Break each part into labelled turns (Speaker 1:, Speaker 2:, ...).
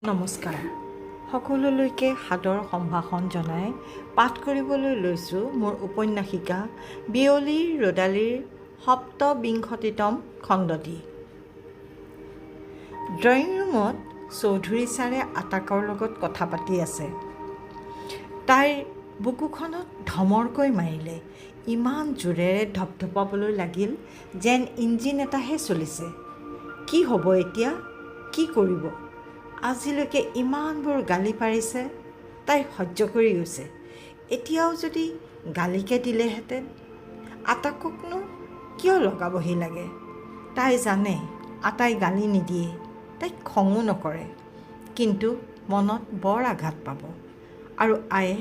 Speaker 1: নমস্কাৰ। সকলোলৈকে সাদৰ সম্ভাষণ জনাই পাঠ কৰিবলৈ লৈছোঁ মোৰ উপন্যাসিকা বিয়লিৰ ৰ'দালিৰ ৭বিংশতিতম খণ্ডটি। ড্ৰয়িং ৰুমত চৌধুৰী ছাৰে আটাকৰ লগত কথা পাতি আছে। তাইৰ বুকুখনত ধমৰকৈ মাৰিলে। ইমান জোৰেৰে ধপধপাবলৈ লাগিল যেন ইঞ্জিন এটাহে চলিছে। কি হ'ব এতিয়া? কি কৰিব? আজিলৈকে ইমানবোৰ গালি পাৰিছে, তাই সহ্য কৰি গৈছে। এতিয়াও যদি গালিকে দিলেহেঁতেন, আটাককনো কিয় লগাবহি লাগে? তাই জানে আটাই গালি নিদিয়ে, তাইক খঙো নকৰে, কিন্তু মনত বৰ আঘাত পাব। আৰু আয়ে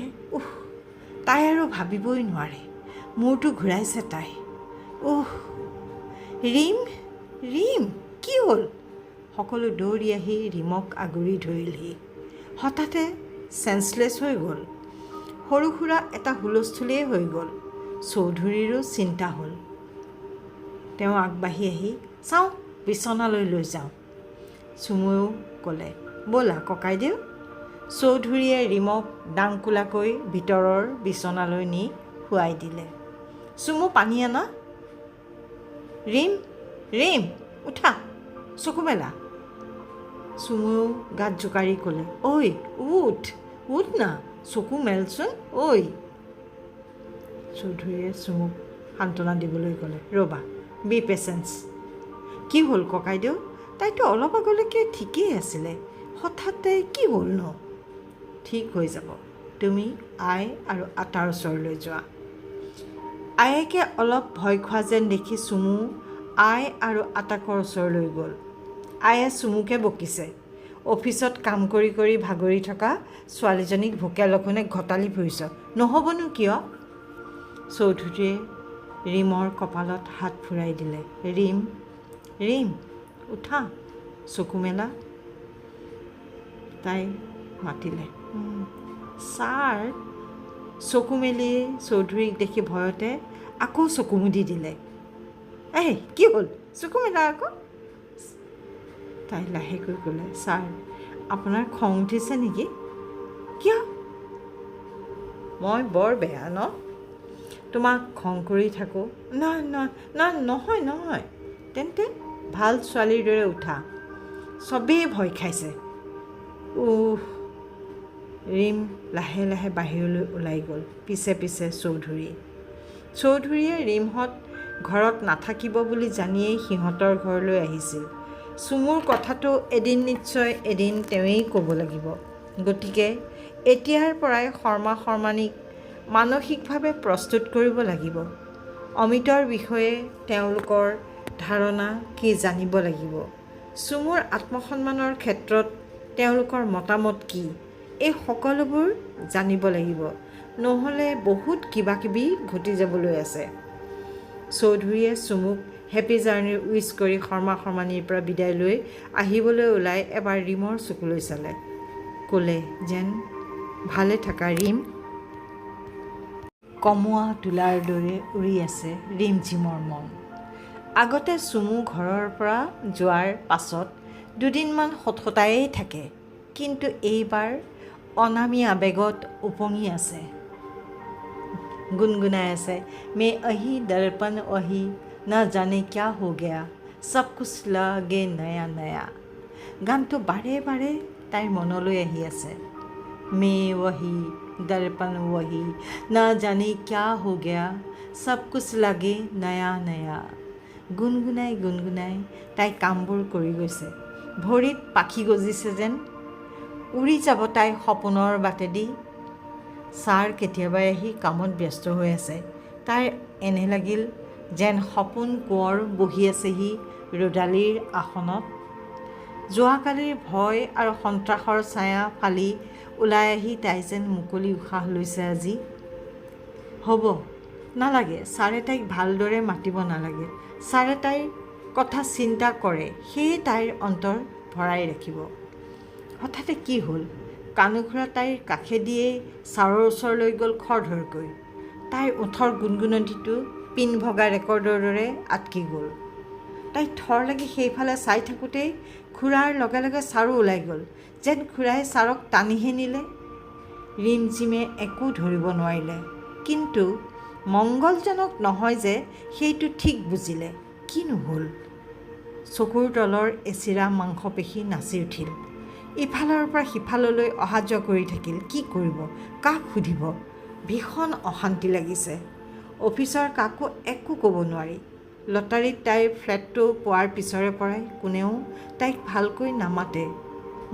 Speaker 1: তাই আৰু ভাবিবই নোৱাৰে। মূৰটো ঘূৰাইছে তাই। ৰীম ৰীম কি হ'ল? সকলো দৌৰি আহি ৰীমক আগুৰি ধৰিলহি। হঠাতে চেঞ্চলেছ হৈ গ'ল। সৰু সুৰা এটা হুলস্থুলেই হৈ গ'ল। চৌধুৰীৰো চিন্তা হ'ল। তেওঁ আগবাঢ়ি আহি চাওঁ বিচনালৈ লৈ যাওঁ। চুমুৱেও ক'লে ব'লা ককাইদেউ। চৌধুৰীয়ে ৰীমক ডাংকোলাকৈ ভিতৰৰ বিচনালৈ নি শুৱাই দিলে। চুমু পানী আনা। ৰীম ৰীম উঠা, চকু মেলা। চুমুৱেও গাত জোকাৰি ক'লে ঐ উঠ না, চকু মেলচোন ঐ। চৌধুৰীয়ে চুমুক সান্তনা দিবলৈ ক'লে ৰ'বা, বি পেচেঞ্চ। কি হ'ল ককাইদেউ? তাইতো অলপ আগলৈকে ঠিকেই আছিলে, হঠাতে কি হ'ল ন? ঠিক হৈ যাব, তুমি আই আৰু আটাৰ ওচৰলৈ যোৱা। আয়েকে অলপ ভয় খোৱা যেন দেখি চুমু আই আৰু আটাকৰ ওচৰলৈ গ'ল। আয়ে চুমুকে বকিছে, অফিচত কাম কৰি কৰি ভাগৰি থকা ছোৱালীজনীক ভোকে লঘোণে ঘটালি ফুৰিছ, নহ'বনো কিয়? চৌধুৰীয়ে ৰীমৰ কপালত হাত ফুৰাই দিলে। ৰীম ৰীম উঠা, চকু মেলা। তাই মাতিলে ছাৰ। চকু মেলি চৌধুৰীক দেখি ভয়তে আকৌ চকু মুদি দিলে। কি হ'ল? চকু মেলা আকৌ। তাই লাহেকৈ ক'লে ছাৰ, আপোনাৰ খং উঠিছে নেকি? কিয়? মই বৰ বেয়া ন? তোমাক খং কৰি থাকোঁ? নহয়। তেন্তে ভাল ছোৱালীৰ দৰে উঠা, চবেই ভয় খাইছে। ৰীম লাহে লাহে বাহিৰলৈ ওলাই গ'ল, পিছে পিছে চৌধুৰীয়ে ৰীমহঁত ঘৰত নাথাকিব বুলি জানিয়েই সিহঁতৰ ঘৰলৈ আহিছিল। চুমুৰ কথাটো এদিন নিশ্চয় এদিন তেওঁৱেই ক'ব লাগিব। গতিকে এতিয়াৰ পৰাই শৰ্মানীক মানসিকভাৱে প্ৰস্তুত কৰিব লাগিব। অমিতৰ বিষয়ে তেওঁলোকৰ ধাৰণা কি জানিব লাগিব। চুমুৰ আত্মসন্মানৰ ক্ষেত্ৰত তেওঁলোকৰ মতামত কি, এই সকলোবোৰ জানিব লাগিব। নহ'লে বহুত কিবাকিবি ঘটি যাবলৈ আছে। চৌধুৰীয়ে চুমুক হেপী জাৰ্ণিৰ উইচ কৰি শৰ্মানীৰ পৰা বিদায় লৈ আহিবলৈ ওলাই এবাৰ ৰীমৰ চকুলৈ চালে। ক'লে যেন ভালে থাকা ৰীম। কমোৱা তুলাৰ দৰে উৰি আছে ৰিমঝিমৰ মন। আগতে চুমু ঘৰৰ পৰা যোৱাৰ পাছত দুদিনমান সটসটায়েই থাকে, কিন্তু এইবাৰ অনামী আৱেগত উপঙি আছে। গুণগুণাই আছে মে অহি দৰ্পণ অহি না জানে ক্যা হো গয়া, সব কুছ লাগে নয়া নয়া। গানটো বাৰে বাৰে তাইৰ মনলৈ আহি আছে। মে ৱহি দৰ্পণ ৱহি না জানে ক্যা হো গয়া, সব কুছ লাগে নয়া নয়া। গুণগুণাই তাই কামবোৰ কৰি গৈছে। ভৰিত পাখি গজিছে যেন। উৰি যাব তাই সপোনৰ বাটেদি। ছাৰ কেতিয়াবাই আহি কামত ব্যস্ত হৈ আছে। তাইৰ এনে লাগিল যেন সপোন কোঁৱৰ বহি আছেহি ৰ'দালিৰ আসনত। যোৱাকালিৰ ভয় আৰু সন্ত্ৰাসৰ ছায়া ফালি ওলাই আহি তাই যেন মুকলি উশাহ লৈছে আজি। হ'ব নালাগে, ছাৰে তাইক ভালদৰে মাতিব নালাগে। ছাৰে তাইৰ কথা চিন্তা কৰে, সেয়ে তাইৰ অন্তৰ ভৰাই ৰাখিব। হঠাতে কি হ'ল? কানুখোৰা তাইৰ কাষেদিয়েই ছাৰৰ ওচৰলৈ গ'ল খৰধৰকৈ। তাইৰ ওঠৰ গুণগুণনিটো পিন ভগা ৰেকৰ্ডৰ দৰে আটকি গ'ল। তাই থৰ লাগি সেইফালে চাই থাকোঁতেই খুৰাৰ লগে লগে চাৰো ওলাই গ'ল, যেন খুৰাই চাৰক টানিহে নিলে। ৰিমঝিমে একো ধৰিব নোৱাৰিলে, কিন্তু মংগলজনক নহয় যে সেইটো ঠিক বুজিলে। কিনো হ'ল? চকুৰ তলৰ এচিৰা মাংসপেশী নাচি উঠিল। ইফালৰ পৰা সিফাললৈ অহা যোৱা কৰি থাকিল। কি কৰিব, কাক সুধিব? ভীষণ অশান্তি লাগিছে। অফিচৰ কাকো একো ক'ব নোৱাৰি। লটাৰীত তাইৰ ফ্লেটটো পোৱাৰ পিছৰে পৰাই কোনেও তাইক ভালকৈ নামাতে।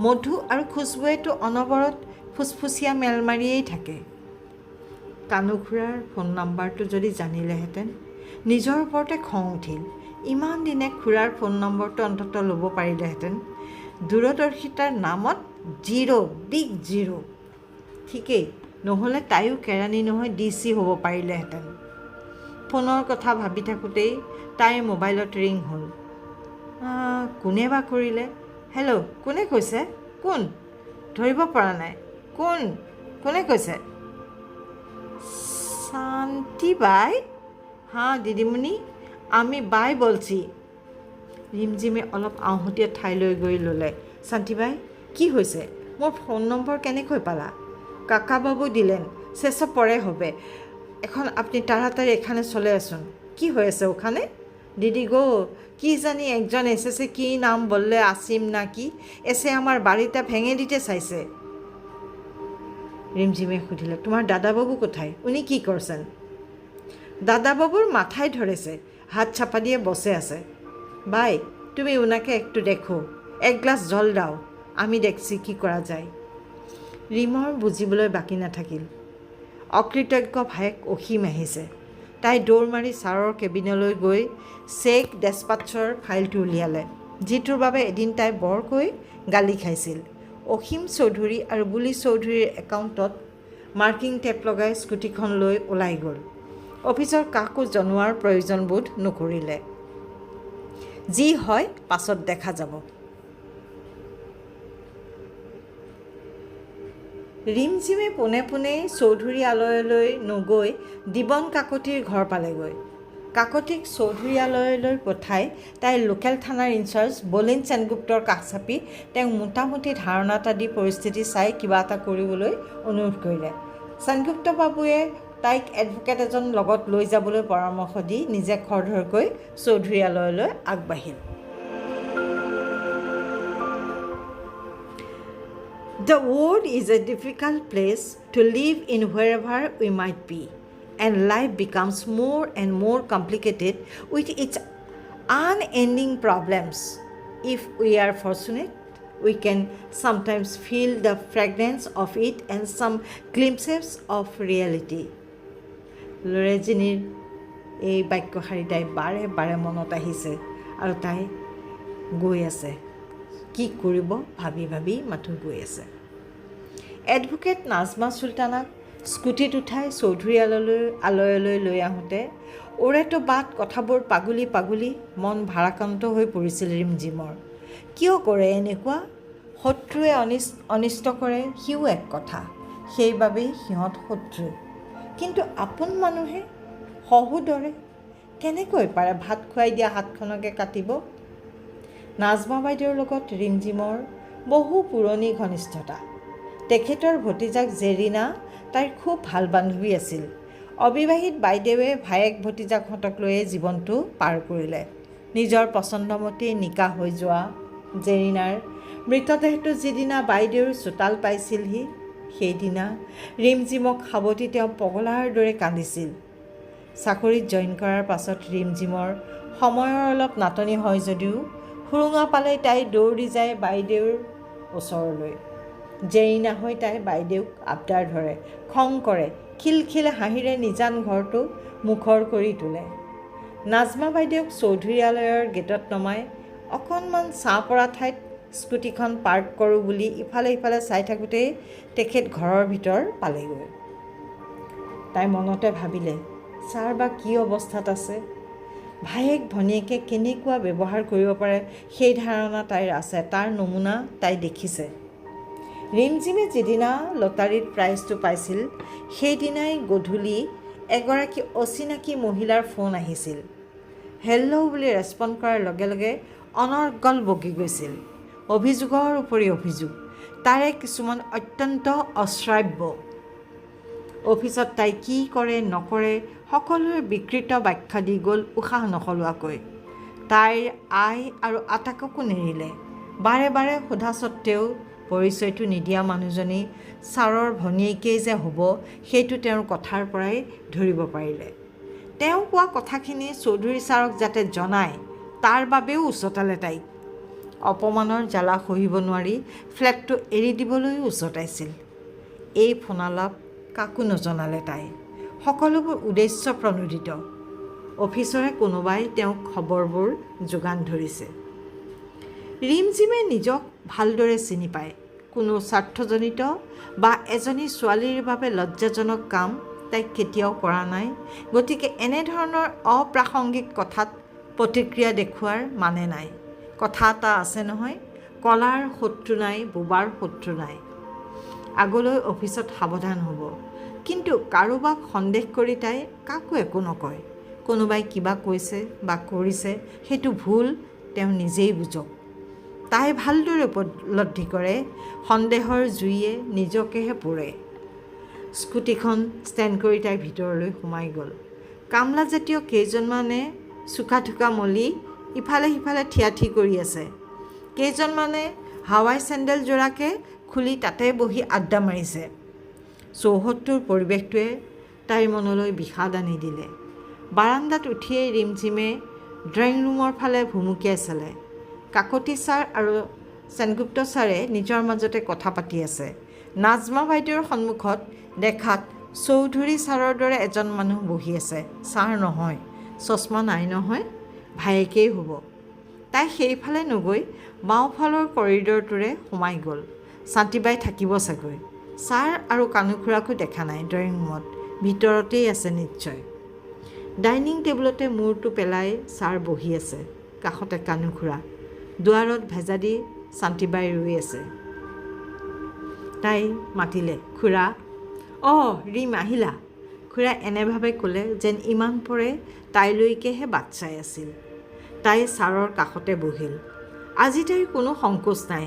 Speaker 1: মধু আৰু খুচবুৱেতো অনবৰত ফুচফুচীয়া মেল মাৰিয়েই থাকে। কানু খুৰাৰ ফোন নম্বৰটো যদি জানিলেহেঁতেন। নিজৰ ওপৰতে খং উঠিল। ইমান দিনে খুৰাৰ ফোন নম্বৰটো অন্ততঃ ল'ব পাৰিলেহেঁতেন। দূৰদৰ্শিতাৰ নামত 0, বিগ 0। ঠিকেই, নহ'লে তাইও কেৰাণী নহয় DC হ'ব পাৰিলেহেঁতেন। ফোনৰ কথা ভাবি থাকোঁতেই তাইৰ মোবাইলত ৰিং হ'ল। কোনে বা কৰিলে? হেল্ল', কোনে কৈছে? কোন? ধৰিব পৰা নাই। কোনে কৈছে? শান্তি বাই? हाँ দিদিমণি, আমি বাই বলছি। ৰিমঝিমে অলপ আওহতীয়া ঠাইলৈ গৈ ল'লে। শান্তিবাই, কি হৈছে? মোৰ ফোন নম্বৰ কেনেকৈ পালা? কাকাবাবু দিলেন, শেষে পরে হবে। এখন আপনি তাড়াতাড়ি এখানে চলে আসুন। কি হয়েছে ওখানে? দিদি গো, কি জানি একজন এসেছে, কি নাম বললে, আসিম না কি, এসে আমার বাড়িটা ভেঙে দিতে চাইছে। রিমঝিমে সুধিলে, তোমার দাদাবাবু কোথায়? উনি কি করছেন? দাদাবাবুর মাথায় ধরেছে, হাত চাপা দিয়ে বসে আছে। ভাই, তুমি ওনাকে একটু দেখো, এক গ্লাস জল দাও, আমি দেখছি কি করা যায়। ৰিমৰ বুজিবলৈ বাকী নাথাকিল। অকৃতজ্ঞ ভায়েক অসীম আহিছে। তাই দৌৰ মাৰি ছাৰৰ কেবিনলৈ গৈ চেক ডেছপাটছৰ ফাইলটো উলিয়ালে, যিটোৰ বাবে এদিন তাই বৰকৈ গালি খাইছিল। অসীম চৌধুৰী আৰু বুলি চৌধুৰীৰ একাউণ্টত মাৰ্কিং টেপ লগাই স্কুটিখন লৈ ওলাই গ'ল। অফিচৰ কাকো জনোৱাৰ প্ৰয়োজন বোধ নকৰিলে। যি হয় পাছত দেখা যাব। ৰিমঝিমে পোনে পোনে চৌধুৰী আলয়লৈ নগৈ দিবন কাকতিৰ ঘৰ পালেগৈ। কাকতিক চৌধুৰী আলয়লৈ পঠাই তাই লোকেল থানাৰ ইনচাৰ্জ বলিন সেনগুপ্তৰ কাষ চাপি তেওঁক মোটামুটি ধাৰণা এটা দি পৰিস্থিতি চাই কিবা এটা কৰিবলৈ অনুৰোধ কৰিলে। সেনগুপ্ত বাবুৱে তাইক এডভোকেট এজন লগত লৈ যাবলৈ পৰামৰ্শ দি নিজে খৰধৰকৈ চৌধুৰী আলয়লৈ আগবাঢ়িল। The world is a difficult place to live in wherever we might be, and life becomes more and more complicated with its unending problems. If we are fortunate, we can sometimes feel the fragrance of it and some glimpses of reality. লৰেজিনীৰ এই বাক্যশাৰী তাই বাৰে বাৰে মনত আহিছে আৰু তাই গৈ আছে। কি কৰিব ভাবি ভাবি মাথো গৈ আছে। এডভোকেট নাজমা চুলতানাক স্কুটিত উঠাই চৌধুৰী আলয়লৈ লৈ আহোঁতে ওৰেতো বাট কথাবোৰ পাগুলি পাগুলি মন ভাৰাক্ৰান্ত হৈ পৰিছিল ৰিমঝিমৰ। কিয় কৰে এনেকুৱা? শত্ৰুৱে অনিষ্ট কৰে সিও এক কথা, সেইবাবেই সিহঁত শত্ৰু। কিন্তু আপোন মানুহে সহোদৰে কেনেকৈ পাৰে ভাত খুৱাই দিয়া হাতখনকে কাটিব? নাজমা বাইদেউৰ লগত ৰিমঝিমৰ বহু পুৰণি ঘনিষ্ঠতা। তেখেতৰ ভতিজাক জেৰিনা তাইৰ খুব ভাল বান্ধৱী আছিল। অবিবাহিত বাইদেৱে ভায়েক ভতিজাকহঁতক লৈয়ে জীৱনটো পাৰ কৰিলে। নিজৰ পচন্দমতে নিকাহ হৈ যোৱা জেৰিনাৰ মৃতদেহটো যিদিনা বাইদেউৰ চোতাল পাইছিলহি, সেইদিনা ৰিমঝিমক সাৱটি তেওঁ পগলাৰ দৰে কান্দিছিল। চাকৰিত জইন কৰাৰ পাছত ৰিমঝিমৰ সময়ৰ অলপ নাটনি হয় যদিও সুৰুঙা পালেই তাই দৌৰি যায় বাইদেউৰ ওচৰলৈ। জেৰিনা হৈ তাই বাইদেউক আবদাৰ ধৰে, খং কৰে, খিলখিল হাঁহিৰে নিজান ঘৰটো মুখৰ কৰি তোলে। নাজমা বাইদেউক চৌধুৰী আলয়ৰ গেটত নমাই অকণমান ছাঁ পৰা ঠাইত স্কুটিখন পাৰ্ক কৰোঁ বুলি ইফালে ইফালে চাই থাকোঁতেই তেখেত ঘৰৰ ভিতৰ পালেগৈ। তাই মনতে ভাবিলে, ছাৰ বা কি অৱস্থাত আছে? ভায়েক ভনীয়েকে কেনেকুৱা ব্যৱহাৰ কৰিব পাৰে সেই ধাৰণা তাইৰ আছে, তাৰ নমুনা তাই দেখিছে। ৰিমঝিমে যিদিনা লটাৰীত প্ৰাইজটো পাইছিল, সেইদিনাই গধূলি এগৰাকী অচিনাকি মহিলাৰ ফোন আহিছিল। হেল্ল' বুলি ৰেছপণ্ড কৰাৰ লগে লগে অনৰ্গল বগি গৈছিল। অভিযোগৰ উপৰি অভিযোগ, তাৰে কিছুমান অত্যন্ত অশ্ৰাব্য। অফিচত তাই কি কৰে নকৰে সকলোৰে বিকৃত ব্যাখ্যা দি গ'ল উশাহ নসলোৱাকৈ। তাইৰ আই আৰু আটাককো নেৰিলে। বাৰে বাৰে সোধা স্বত্তেও পৰিচয়টো নিদিয়া মানুহজনী ছাৰৰ ভনীয়েকেই যে হ'ব সেইটো তেওঁৰ কথাৰ পৰাই ধৰিব পাৰিলে। তেওঁ কোৱা কথাখিনি চৌধুৰী ছাৰক যাতে জনায় তাৰ বাবেও উচতালে তাইক। অপমানৰ জ্বালা সহিব নোৱাৰি ফ্লেটটো এৰি দিবলৈও উচতাইছিল। এই ফোনালাপ কাকো নজনালে তাই। সকলোবোৰ উদ্দেশ্য প্ৰণোদিত। অফিচৰে কোনোবাই তেওঁক খবৰবোৰ যোগান ধৰিছে। ৰিমঝিমে নিজক ভালদৰে চিনি পায়। কোনো স্বাৰ্থজনিত বা এজনী ছোৱালীৰ বাবে লজ্জাজনক কাম তাইক কেতিয়াও কৰা নাই। গতিকে এনেধৰণৰ অপ্ৰাসংগিক কথাত প্ৰতিক্ৰিয়া দেখুওৱাৰ মানে নাই। কথা এটা আছে নহয়, কলাৰ শত্ৰু নাই, বোবাৰ শত্ৰু নাই। আগলৈ অফিচত সাৱধান হ'ব। কিন্তু কাৰোবাক সন্দেহ কৰি তাই কাকো একো নকয়। কোনোবাই কিবা কৈছে বা কৰিছে সেইটো ভুল তেওঁ নিজেই বুজক। তাই ভালদৰে উপলব্ধি কৰে সন্দেহৰ জুইয়ে নিজকেহে পোৰে। স্কুটিখন ষ্টেণ্ড কৰি তাই ভিতৰলৈ সোমাই গ'ল। কামলাজাতীয় কেইজনমানে চোকা ঢোকা মলি ইফালে সিফালে থিয়াথি কৰি আছে। কেইজনমানে হাৱাই চেণ্ডেলযোৰাকে খুলি তাতে বহি আড্ডা মাৰিছে। চৌহদটোৰ পৰিৱেশটোৱে তাইৰ মনলৈ বিষাদ আনি দিলে। বাৰান্দাত উঠিয়েই ৰিমঝিমে ড্ৰয়িং ৰুমৰ ফালে ভুমুকিয়াই চালে। কাকতি ছাৰ আৰু সেনগুপ্ত ছাৰে নিজৰ মাজতে কথা পাতি আছে। নাজমা বাইদেউৰ সন্মুখত দেখাত চৌধুৰী ছাৰৰ দৰে এজন মানুহ বহি আছে। ছাৰ নহয়, চশমা নাই নহয়, ভায়েকেই হ'ব। তাই সেইফালে নগৈ বাওঁফালৰ কৰিডৰটোৰে সোমাই গ'ল। শান্তিবাই থাকিব চাগৈ। ছাৰ আৰু কানুখুৰাকো দেখা নাই ড্ৰয়িং ৰুমত। ভিতৰতেই আছে নিশ্চয়। ডাইনিং টেবুলতে মূৰটো পেলাই ছাৰ বহি আছে, কাষতে কানুখুৰা। দুৱাৰত ভেজা দি শান্তিবাই ৰৈ আছে। তাই মাতিলে, খুৰা। অঁ ৰিম আহিলা। খুৰা এনেভাৱে ক'লে যেন ইমান পৰে তাইলৈকেহে বাট চাই আছিল। তাই ছাৰৰ কাষতে বহিল। আজি তাইৰ কোনো সংকোচ নাই।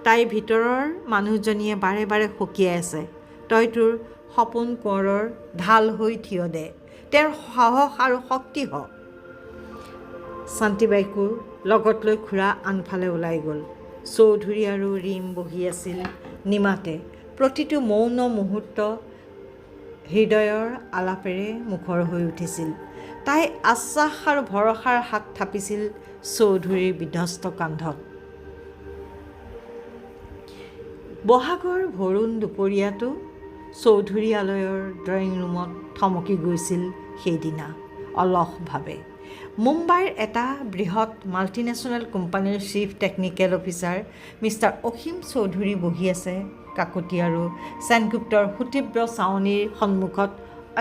Speaker 1: তাইৰ ভিতৰৰ মানুহজনীয়ে বাৰে বাৰে সকীয়াই আছে, তই তোৰ সপোন কোঁৱৰৰ ঢাল হৈ থিয় দে, তেওঁৰ সাহস আৰু শক্তি হ। শান্তিবাইকো লগত লৈ খুৰা আনফালে ওলাই গ'ল। চৌধুৰী আৰু ৰিম বহি আছিল নিমাতে। প্ৰতিটো মৌন মুহূৰ্ত হৃদয়ৰ আলাপেৰে মুখৰ হৈ উঠিছিল। তাই আশ্বাস আৰু ভৰসাৰ হাত থাপিছিল চৌধুৰীৰ বিধ্বস্ত কান্ধত। বহাগৰ ভৰুণ দুপৰীয়াটো চৌধুৰীয়ালয়ৰ ড্ৰয়িং ৰুমত থমকি গৈছিল সেইদিনা অলসভাৱে। মুম্বাইৰ এটা বৃহৎ মাল্টিনেশ্যনেল কোম্পানীৰ চিফ টেকনিকেল অফিচাৰ মিষ্টাৰ অসীম চৌধুৰী বহি আছে কাকতি আৰু সেনগুপ্তৰ সুতীব্ৰ চাৱনিৰ সন্মুখত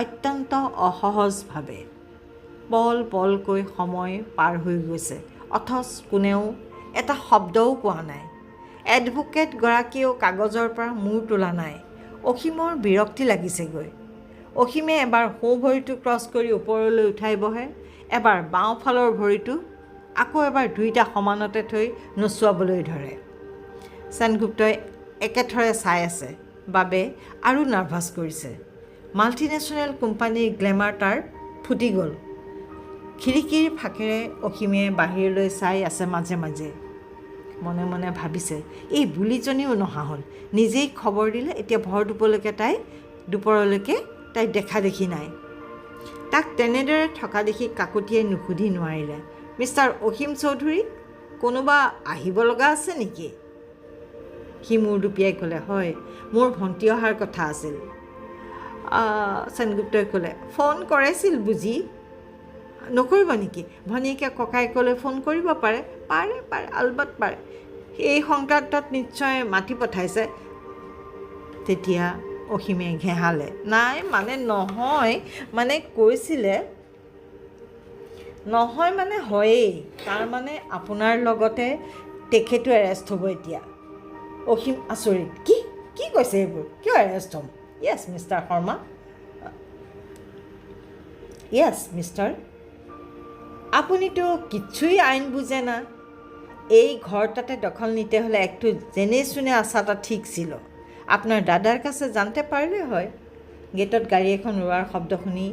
Speaker 1: অত্যন্ত অসহজভাৱে। পল পলকৈ সময় পাৰ হৈ গৈছে, অথচ কোনেও এটা শব্দও কোৱা নাই। এডভোকেটগৰাকীয়েও কাগজৰ পৰা মূৰ তোলা নাই। অসীমৰ বিৰক্তি লাগিছেগৈ। অসীমে এবাৰ সোঁ ভৰিটো ক্ৰছ কৰি ওপৰলৈ উঠাই বহে, এবাৰ বাওঁফালৰ ভৰিটো, আকৌ এবাৰ দুইটা সমানতে থৈ নচুৱাবলৈ ধৰে। সেনগুপ্তই একেথৰে চাই আছে বাবে আৰু নাৰ্ভাছ কৰিছে। মাল্টিনেশ্যনেল কোম্পানীৰ গ্লেমাৰ তাৰ ফুটি গ'ল। খিৰিকীৰ ফাঁকেৰে অসীমে বাহিৰলৈ চাই আছে মাজে মাজে। মনে মনে ভাবিছে, এই বুলিজনীও নহা হ'ল। নিজেই খবৰ দিলে, এতিয়া ভৰ দুপৰলৈকে তাইক দেখা দেখি নাই। তাক তেনেদৰে থকা দেখি কাকতিয়ে নুসুধি নোৱাৰিলে, মিষ্টাৰ অসীম চৌধুৰী, কোনোবা আহিব লগা আছে নেকি? সি মূৰ দুপিয়াই ক'লে, হয়, মোৰ ভণ্টি অহাৰ কথা আছিল। সেনগুপ্তই ক'লে, ফোন কৰিছিল বুজি? নকৰিব নেকি? ভনীয়েকে ককায়েকলৈ ফোন কৰিব পাৰে। পাৰে, আলবাত পাৰে। এই সংক্ৰান্তত নিশ্চয় মাতি পঠাইছে। তেতিয়া অসীমে ঘেঁহালে, নাই নহয়, কৈছিলে নহয় হয়েই, তাৰমানে আপোনাৰ লগতে তেখেতো এৰেষ্ট হ'ব এতিয়া। অসীম আচৰিত, কি কৈছে এইবোৰ? কিয় এৰেষ্ট হ'ম? য়েছ মিষ্টাৰ শৰ্মা, য়েছ মিষ্টাৰ। আপুনিতো কিছুই আইন বুঝে না। এই ঘরটাতে দখল নিতে হলে একটু জেনে শুনে আসাটা ঠিক ছিল। আপনার দাদার কাছে জানতে পারলে হয়। গেটত গাড়ী এখন ৰোৱাৰ শব্দ শুনি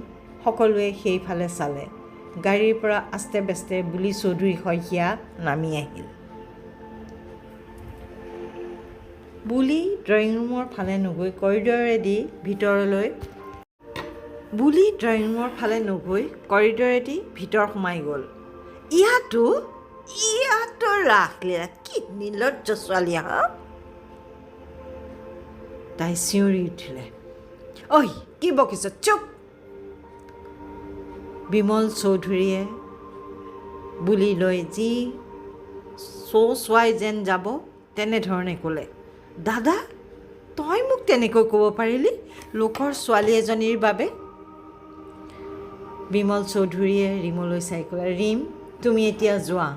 Speaker 1: সকলোৱে সেইফালে চালে। গাড়ীৰ পৰা আস্তে ব্যস্তে বুলি চৌধুৰী শইকীয়া নামি আহিল। বুলি ড্ৰয়িং ৰুমৰ ফালে নগৈ কৰিডৰেদি ভিতৰ সোমাই গ'ল। ইয়াতো ৰাসলীলা, কি নিৰ্লজ্জ ছোৱালী হা! তাই চিঞৰি উঠিলে, ঐ কি বকিছ, চুপ! বিমল চৌধুৰীয়ে বুলি লৈ যি চোৱাই যেন যাব তেনেধৰণে ক'লে, দাদা তই মোক তেনেকৈ ক'ব পাৰিলি লোকৰ ছোৱালী এজনীৰ বাবে? বিমল চৌধুৰীয়ে ৰীমলৈ চাই ক'লে, ৰীম তুমি এতিয়া যোৱা।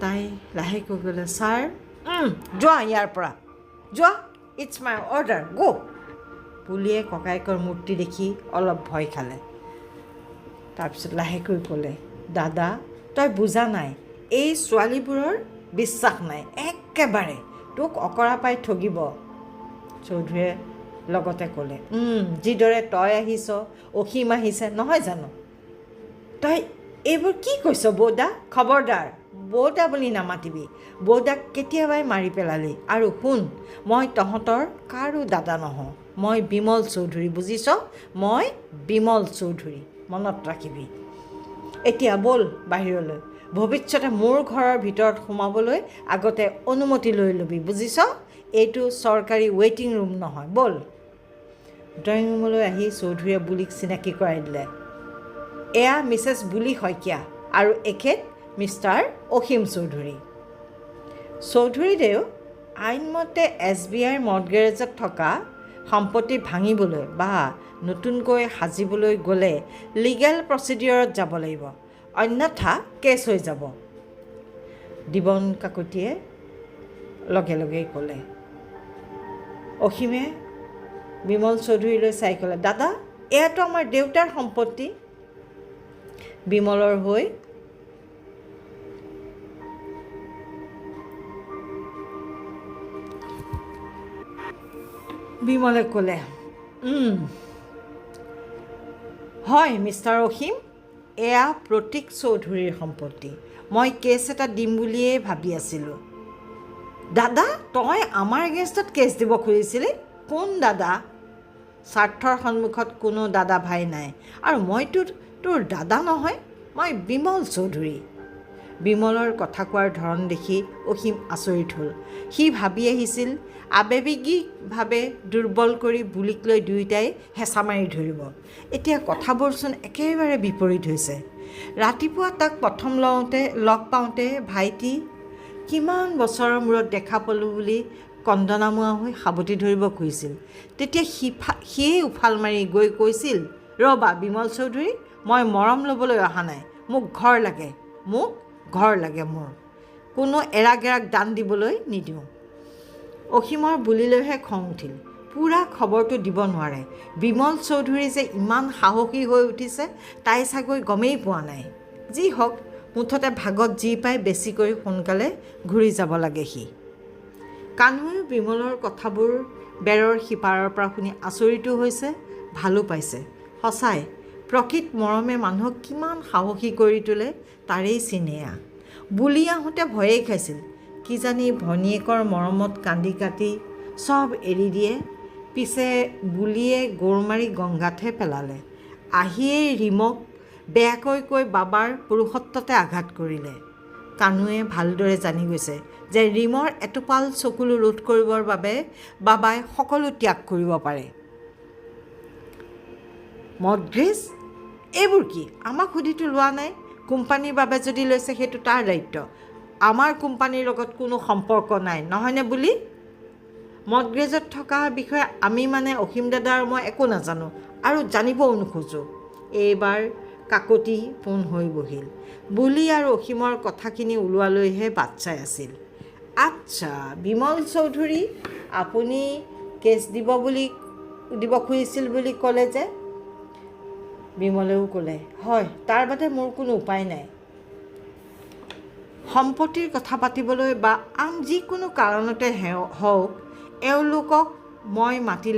Speaker 1: তাই লাহেকৈ ক'লে, ছাৰ যোৱা ইয়াৰ পৰা, যোৱা, ইটছ মাই অৰ্ডাৰ, গো। বুলিয়ে ককায়েকৰ মূৰ্তি দেখি অলপ ভয় খালে। তাৰপিছত লাহেকৈ ক'লে, দাদা তই বুজা নাই, এই ছোৱালীবোৰৰ বিশ্বাস নাই একেবাৰে, তোক অকৰা পাই ঠগিব। চৌধুৰীয়ে লগতে ক'লে, যিদৰে তই আহিছ, অসীম আহিছে নহয় জানো? তই এইবোৰ কি কৈছ বৌদা? খবৰদাৰ বৌদা বুলি নামাতিবি, বৌদাক কেতিয়াবাই মাৰি পেলালি। আৰু শুন, মই তহঁতৰ কাৰো দাদা নহওঁ, মই বিমল চৌধুৰী, বুজিছ? মই বিমল চৌধুৰী, মনত ৰাখিবি। এতিয়া ব'ল বাহিৰলৈ, ভৱিষ্যতে মোৰ ঘৰৰ ভিতৰত সোমাবলৈ আগতে অনুমতি লৈ ল'বি, বুজিছ? এইটো চৰকাৰী ৱেইটিং ৰুম নহয়, ব'ল। ড্ৰয়িং ৰুমলৈ আহি চৌধুৰীয়ে বুলিক চিনাকি কৰাই দিলে, এয়া মিছেছ বুলি শইকীয়া আৰু এখেত মিষ্টাৰ অসীম চৌধুৰী। চৌধুৰীদেউ আইনমতে SBI মৰ্টগেৰেজত থকা সম্পত্তি ভাঙিবলৈ বা নতুনকৈ সাজিবলৈ গ'লে লিগেল প্ৰচিডিউৰত যাব লাগিব, অন্যথা কেছ হৈ যাব। দিবন কাকতিয়ে লগে লগেই ক'লে। অসীমে বিমল চৌধুৰীলৈ চাই ক'লে, দাদা এয়াতো আমাৰ দেউতাৰ সম্পত্তি। বিমলৰ হৈ বিমলে ক'লে, হয় মিষ্টাৰ অসীম, এয়া প্ৰতীক চৌধুৰীৰ সম্পত্তি। মই কেছ এটা দিম বুলিয়েই ভাবি আছিলোঁ। দাদা তই আমাৰ এগেইনষ্টত কেছ দিব খুজিছিলি? কোন দাদা? স্বাৰ্থৰ সন্মুখত কোনো দাদা ভাই নাই, আৰু মইতো তোৰ দাদা নহয়, মই বিমল চৌধুৰী। বিমলৰ কথা কোৱাৰ ধৰণ দেখি অসীম আচৰিত হ'ল। সি ভাবি আহিছিল আৱেগিকভাৱে দুৰ্বল কৰি বুলিক লৈ দুয়োটাই হেঁচা মাৰি ধৰিব। এতিয়া কথাবোৰচোন একেবাৰে বিপৰীত হৈছে। ৰাতিপুৱা তাক প্ৰথম লগ পাওঁতে ভাইটি কিমান বছৰৰ মূৰত দেখা পালোঁ বুলি কন্দনামুৱা হৈ সাৱটি ধৰিব খুজিছিল। তেতিয়া সিয়েই উফাল মাৰি গৈ কৈছিল, ৰ'বা বিমল চৌধুৰী, মই মৰম ল'বলৈ অহা নাই, মোক ঘৰ লাগে, মোৰ কোনো এৰাগেৰাক দান দিবলৈ নিদিওঁ। অসীমৰ বুলিলৈহে খং উঠিল। পূৰা খবৰটো দিব নোৱাৰে। বিমল চৌধুৰী যে ইমান সাহসী হৈ উঠিছে তাই চাগৈ গমেই পোৱা নাই। যি হওক, মুঠতে ভাগত যি পায় বেছি কৰি সোনকালে ঘূৰি যাব লাগে সি। কানুৱেও বিমলৰ কথাবোৰ বেৰৰ সিপাৰৰ পৰা শুনি আচৰিতো হৈছে, ভালো পাইছে। সঁচাই প্ৰকৃত মৰমে মানুহক কিমান সাহসী কৰি তোলে তাৰেই চিনেয়া। বুলি আহোঁতে ভয়েই খাইছিল, কিজানি ভনীয়েকৰ মৰমত কান্দি কাটি চব এৰি দিয়ে। পিছে বুলিয়ে গোৰ মাৰি গংগাতহে পেলালে। আহিয়েই ৰীমক বেয়াকৈ কৈ বাবাৰ পুৰুষত্বতে আঘাত কৰিলে। কানুৱে ভালদৰে জানি গৈছে যে ৰীমৰ এটোপাল চকুলো ৰোধ কৰিবৰ বাবে বাবাই সকলো ত্যাগ কৰিব পাৰে। মৰ্টগেজ এইবোৰ কি? আমাক সুধিটো লোৱা নাই। কোম্পানীৰ বাবে যদি লৈছে সেইটো তাৰ দায়িত্ব, আমাৰ কোম্পানীৰ লগত কোনো সম্পৰ্ক নাই, নহয়নে বুলি? মৰ্টগেজত থকা বিষয়ে আমি মানে অসীম দাদা আৰু মই একো নাজানো আৰু জানিবও নোখোজোঁ। এইবাৰ কাকতি পোন হৈ বহিল। বুলি আৰু অসীমৰ কথাখিনি ওলোৱালৈহে বাট চাই আছিল। আচ্ছা বিমল চৌধুৰী, আপুনি কেছ দিব খুজিছিল বুলি ক'লে যে? বিমলেও ক'লে, হয়, তাৰ বাদে মোৰ কোনো উপায় নাই। সম্পত্তিৰ কথা পাতিবলৈ বা আন যিকোনো কাৰণতে হওক এওঁলোকক মই মাতিলে